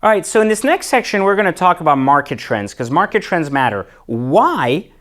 All right, so in this next section, we're going to talk about market trends because market trends matter. Why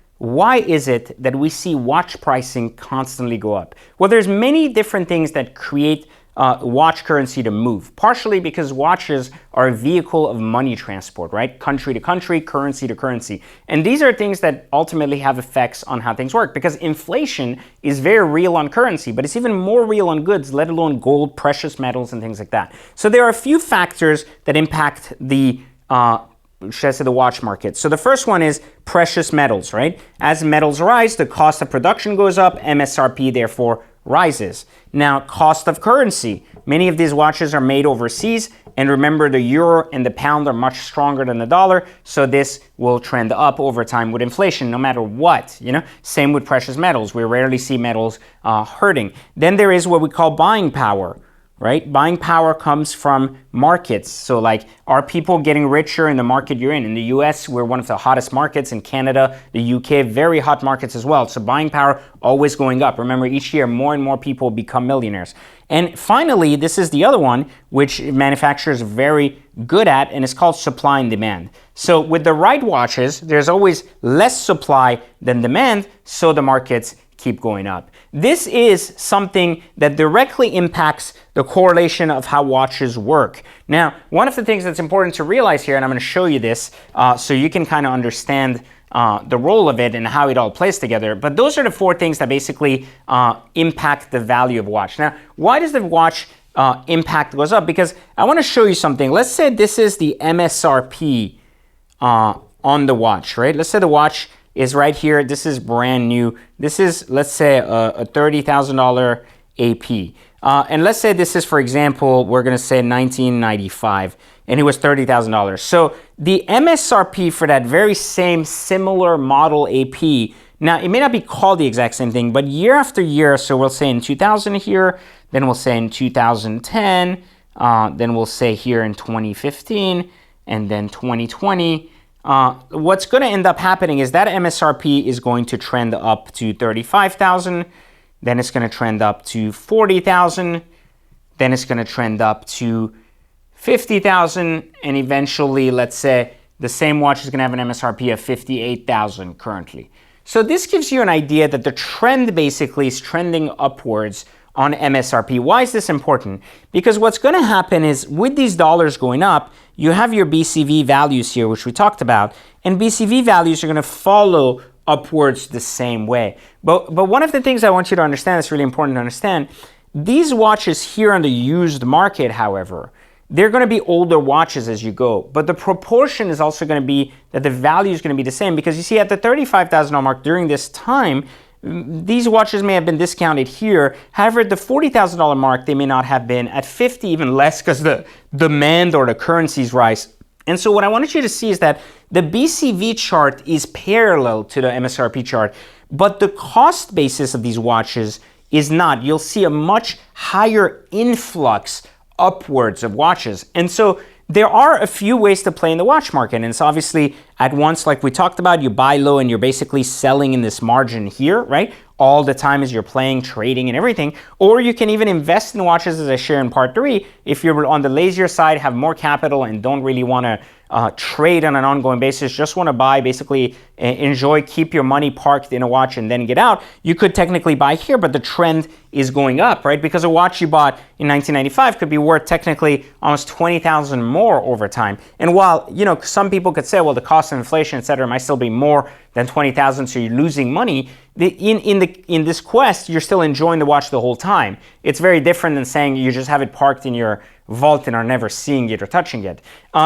is it that we see watch pricing constantly go up? Well, there's many different things that create watch currency to move, partially because watches are a vehicle of money transport, right? Country to country, currency to currency. And these are things that ultimately have effects on how things work because inflation is very real on currency, but it's even more real on goods, let alone gold, precious metals, and things like that. So there are a few factors that impact the the watch market. So the first one is precious metals, right? As metals rise, the cost of production goes up, MSRP therefore rises. Now, cost of currency. Many of these watches are made overseas, and remember the euro and the pound are much stronger than the dollar, so this will trend up over time with inflation, no matter what, Same with precious metals. We rarely see metals hurting. Then there is what we call buying power. Right? Buying power comes from markets. So like, are people getting richer in the market you're in? In the US, we're one of the hottest markets. In Canada, the UK, very hot markets as well. So buying power always going up. Remember, each year more and more people become millionaires. And finally, this is the other one, which manufacturers are very good at, and it's called supply and demand. So with the right watches, there's always less supply than demand, so the markets keep going up. This is something that directly impacts the correlation of how watches work. Now, one of the things that's important to realize here, and I'm going to show you this so you can kind of understand the role of it and how it all plays together. But those are the four things that basically impact the value of watch. Now, why does the watch impact goes up? Because I want to show you something. Let's say this is the MSRP on the watch, right? Let's say the watch is right here. This is brand new. This is, let's say, a $30,000 AP. And let's say this is, for example, we're going to say 1995, and it was $30,000. So the MSRP for that very same similar model AP, now it may not be called the exact same thing, but year after year, so we'll say in 2000 here, then we'll say in 2010, then we'll say here in 2015, and then 2020, what's going to end up happening is that MSRP is going to trend up to 35,000, then it's going to trend up to 40,000, then it's going to trend up to 50,000, and eventually, let's say, the same watch is going to have an MSRP of 58,000 currently. So this gives you an idea that the trend basically is trending upwards on MSRP. Why is this important? Because what's going to happen is with these dollars going up, you have your BCV values here, which we talked about, and BCV values are going to follow upwards the same way. But one of the things I want you to understand that's really important to understand, these watches here on the used market, however, they're going to be older watches as you go, but the proportion is also going to be that the value is going to be the same because you see at the $35,000 mark during this time, these watches may have been discounted here. However, at the $40,000 mark, they may not have been. At 50, even less because the demand or the currencies rise. And so what I wanted you to see is that the BCV chart is parallel to the MSRP chart, but the cost basis of these watches is not. You'll see a much higher influx upwards of watches. And so there are a few ways to play in the watch market, and it's obviously at once, like we talked about, you buy low and you're basically selling in this margin here, right? All the time as you're playing, trading and everything. Or you can even invest in watches as I share in part 3. If you're on the lazier side, have more capital and don't really want to trade on an ongoing basis, just want to buy, basically enjoy, keep your money parked in a watch and then get out, you could technically buy here, but the trend is going up, right? Because a watch you bought in 1995 could be worth technically almost 20,000 more over time. And while, some people could say, well, the cost of inflation, et cetera, might still be more than 20,000, so you're losing money. In this quest, you're still enjoying the watch the whole time. It's very different than saying you just have it parked in your vault and are never seeing it or touching it.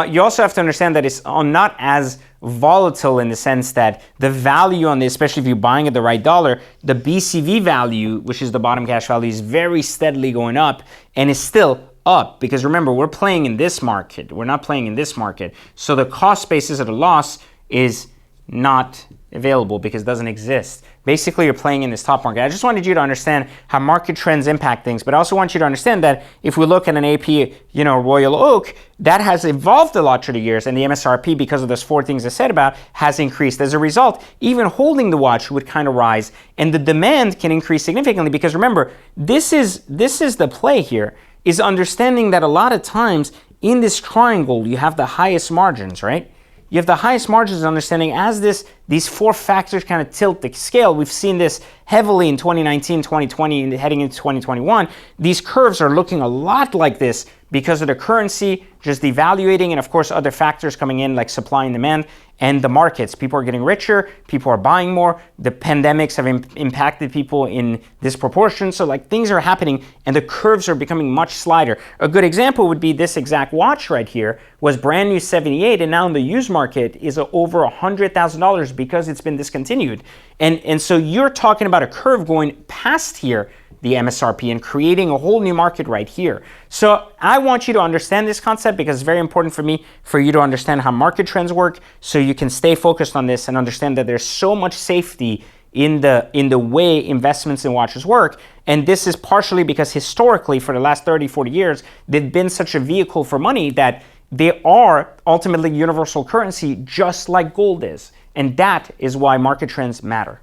You also have to understand that it's not as volatile in the sense that the value on this, especially if you're buying at the right dollar, the BCV value, which is the bottom cash value, is very steadily going up and is still up. Because remember, we're playing in this market. We're not playing in this market. So the cost basis of the loss is not available because it doesn't exist. Basically, you're playing in this top market. I just wanted you to understand how market trends impact things, but I also want you to understand that if we look at an AP, Royal Oak, that has evolved a lot through the years, and the MSRP, because of those four things I said about, has increased. As a result, even holding the watch would kind of rise, and the demand can increase significantly because remember, this is the play here, is understanding that a lot of times in this triangle, you have the highest margins, right? You have the highest margins understanding as these four factors kind of tilt the scale. We've seen this heavily in 2019, 2020, and heading into 2021. These curves are looking a lot like this because of the currency just devaluating and of course other factors coming in like supply and demand and the markets. People are getting richer, people are buying more, the pandemics have impacted people in disproportion, so like things are happening and the curves are becoming much slighter. A good example would be this exact watch right here was brand new 78 and now in the used market is over $100,000 because it's been discontinued. And so you're talking about a curve going past here, the MSRP, and creating a whole new market right here. So I want you to understand this concept because it's very important for me for you to understand how market trends work so you can stay focused on this and understand that there's so much safety in the way investments in watches work. And this is partially because historically for the last 30, 40 years, they've been such a vehicle for money that they are ultimately universal currency just like gold is. And that is why market trends matter.